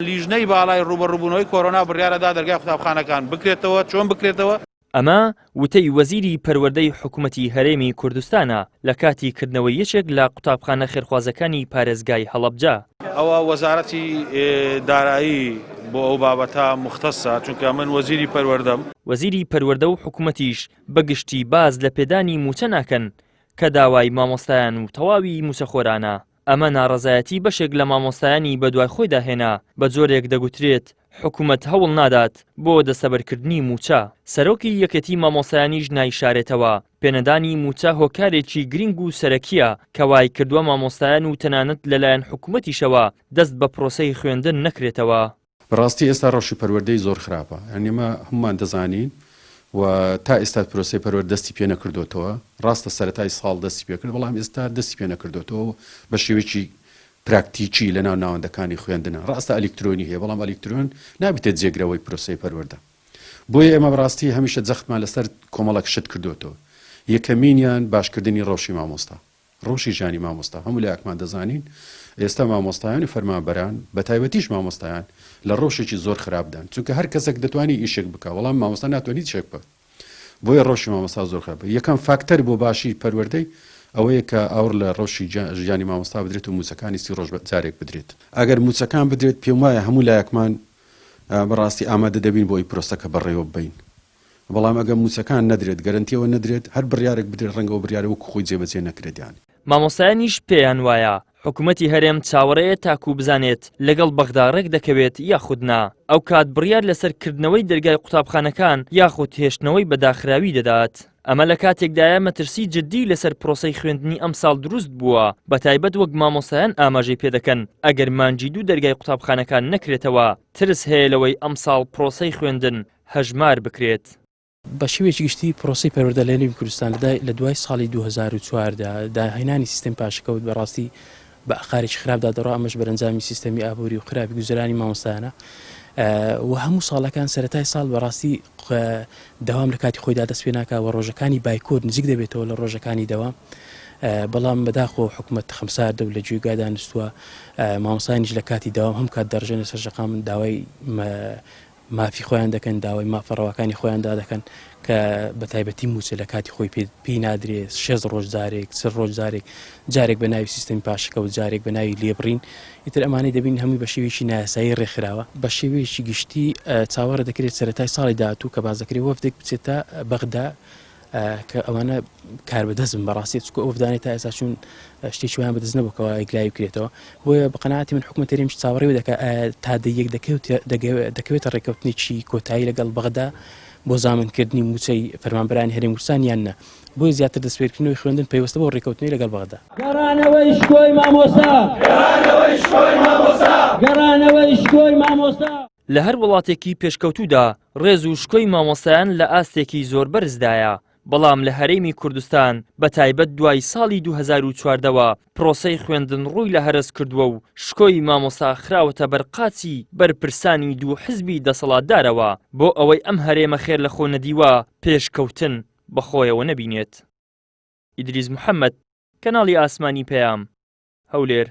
لیژنەی باڵای ڕوبەڕووبوونەوەی کۆرۆنا بڕیارەدا دەرگای قوتابخانەکان بکرێتەوە. چۆن بکرێتەوە؟ ئەمە وتەی وەزیری پەروەردەی حکوومەتی هەرێمی کوردستانە لە کاتی کردنەوەی یەکێک لە قوتابخانە خێرخوازەکانی پارێزگای هەڵەبجە. ئەوە وەزارەتی دارایی بۆ ئەو بابەتە مختصە، چونکە من وەزیری پەروەردەم. وەزیری پەروەردە و حکوومەتیش بەگشتی باز لە پێدانی موچە ناکەن کە داوای مامۆستایان و تەواوی موچەخۆرانە. ئەمە ناڕەزایەتی بەشێک لە مامۆستایانی بەدوای خۆی داهێنا. بە جۆرێک دەگوترێت حکوومەت هەوڵ نادات بۆ دەسەبەرکردنی موچە. سەرۆکی یەکێتی مامۆستایانیش نایشارێتەوە. پێنەدانی موچە هۆکارێکی گرنگ و سەرەکیە کە وای کردووە مامۆستایان و تەنانەت لەلایەن حکوومەتیشەوە دەست بە پرۆسەی خوێندن نەکرێتەوە. بەڕاستی ئێستا ڕۆژی پەروەردەی زۆر خراپە، ئەنیمە هەمومان دەزانین و تا ئێستا پرۆسەی پەروەردە دەستی پێ نەکردوتەوە. ڕاستە سەرەتای ساڵ دەستی پێ کرد، بەڵام ئێستا دەستی پێ نەکردوتەوە بە شێوەیەکی پراکتیکی لە ناو ناوەندەکانی خوێندنە. ڕاستە ئەلکترۆنی هەیە، بەڵام ئەلکترۆن نابێتێت جێگرەوەی پرۆسەی پەروەردە. بۆیە ئێمە بەڕاستی هەمیشە جەختمان لەسەر کۆمەڵێک شت کردوتەوە. یەکەمینیان باشکردنی ڕۆژی مامۆستا، ڕۆژی ژانی مامۆستا. هەموو لایەکمان دەزانین ئێستا مامۆستایانی فەرمانبەران بە تایبەتیش مامۆستایان لە ڕۆژێکی زۆر خراپدان، چونکە هەر کەسێک دەتوانی ئیشێک بکە، وەڵام مامۆستا ناتوانێت شێک بکە. بۆیە ڕۆژی مامۆستا زۆر خراپە. یەکەم فاکتەر بۆ باشی پەروەردەی ئەوەیە کە ئەوڕ لە ڕۆژی ژیانی مامۆستا بدرێت و موچەکانی سی ڕۆژ جارێک بدرێت. ئەگەر موچەکان بدرێت پێم وایە هەموو لایەکمان بەڕاستی ئامادە دەبین بۆی پرۆسەکە بەڕێوە ببین. بەڵام ئەگەر موچەکان نەدرێت، گەرنتیەوە نەدرێت، هەر بڕیارێک بدرێت ڕەنگەوە بڕیارە وەکو خۆی جێبەجێ نەکرێت. یانی مامۆستایانیش پێیان وایە حکوومەتی هەرێم چاوەڕێیە تاکو بزانێت لەگەڵ بەغدا ڕێک دەکەوێت یاخود نا. ئەو کات بڕیار لەسەرکردنەوەی دەرگای قوتابخانەکان یاخود هێشتنەوەی بەداخراوی دەدات. ئەمە لە کاتێکدایە مەترسی جددی لەسەر پرۆسەی خوێندنی ئەم ساڵ دروست بووە، بە تایبەت وەک مامۆستایان ئاماژەی پێدەکەن ئەگەر مانجی دوو دەرگای قوتابخانەکان نەکرێتەوە ترس هەیە لەوەی ئەم ساڵ پرۆسەی خوێندن هەژمار بکرێت. بە شێوەیەکی گشتی پرۆسی پەروەردە لە هەرێمی کوردستان لە دوای ساڵی 2004 داهێنانی سیستەم پاشەکەوت بەڕاستی بە ئەقارێکی خراپدا دەڕۆ. ئەمەش بەرەنجامی سیستەمی ئابووری و خراپی گوزەرانی مامۆستایانە و هەموو ساڵەکان سەرەتای ساڵ بەڕاستی دەوام لە کاتی خۆیدا دەست پێ ناکەوە. ڕۆژەکانی بایکۆت نزیک دەبێتەوە لە ڕۆژەکانی دەوام، بەڵام بەداخۆ حکوومەت خەمسار دەو لە جوێگا دانیستووە مامۆستایانیش لە کاتی داوام هەم کات دەڕژێنە سەرجەقام داوای مافی خۆیان دەکەن، داوای مافەڕەوەکانی خۆیاندا دەکەن کە بە تایبەتی موچە لە کاتی خۆی پێی نادرێت 6 ڕۆژ جارێک 3 ڕۆژ جارێک بە ناوی سیستەمی پاشەکە و جارێک بە ناوی لێبڕین. ئیتر ئەمانەی دەبین هەمووی بە شێوەیەکی نایاسایی ڕێکخراوە. بە شێوەیەکی گشتی چاوەڕە دەکرێت سەرەتای ساڵی داهاتوو کە باز دەکرێت وەفدێک بچێتە بەغدا کە ئەوانە کار بەدەستن بەڕاستی، چکە ئەوفدانێت تا ئێستا چون شتێکی ویان بەدەست نەبووکەوە ئیگلای بکرێتەوە. بۆیە بە قەناعەتی من حکوومەت هەرێمیش چاوەڕێ دەکات تا دەیەک دەکەوێتە ڕێکەوتنێکی کۆتایی لەگەڵ بەغدا بۆ زامنکردنی موچەی فەرمانبەرانی هەرێمی کوردستان یان نە. بۆی زیاتر دەستپێکردنەوەی خوێندن پێوەستە بۆ ڕێکەوتنی لەگەڵ بەغدا. گەڕانەوەی شکۆی مامۆستا، گەڕانەوەی شکۆی مامۆستا، گەڕانەوەی شکۆی مامۆستا. لە هەر وڵاتێکی پێشکەوتوودا ڕێز و شکۆی مامۆستایان لە ئاستێکی زۆر بەرزدایە، بەڵام لە هەرێمی کوردستان بە تایبەت دوای ساڵی 2004ەوە پرۆسەی خوێندن ڕووی لە هەرس کردووە و شکۆی مامۆستا خراوەتە بەرقاچی بەرپرسانی دوو حزبی دەسەڵاتدارەوە بۆ ئەوەی ئەم هەرێمە خێر لە خۆ نەدیوە پێشکەوتن بەخۆیەوە نەبینێت. ئیدریس محەممەد، کەناڵی ئاسمانی پەیام، هەولێر.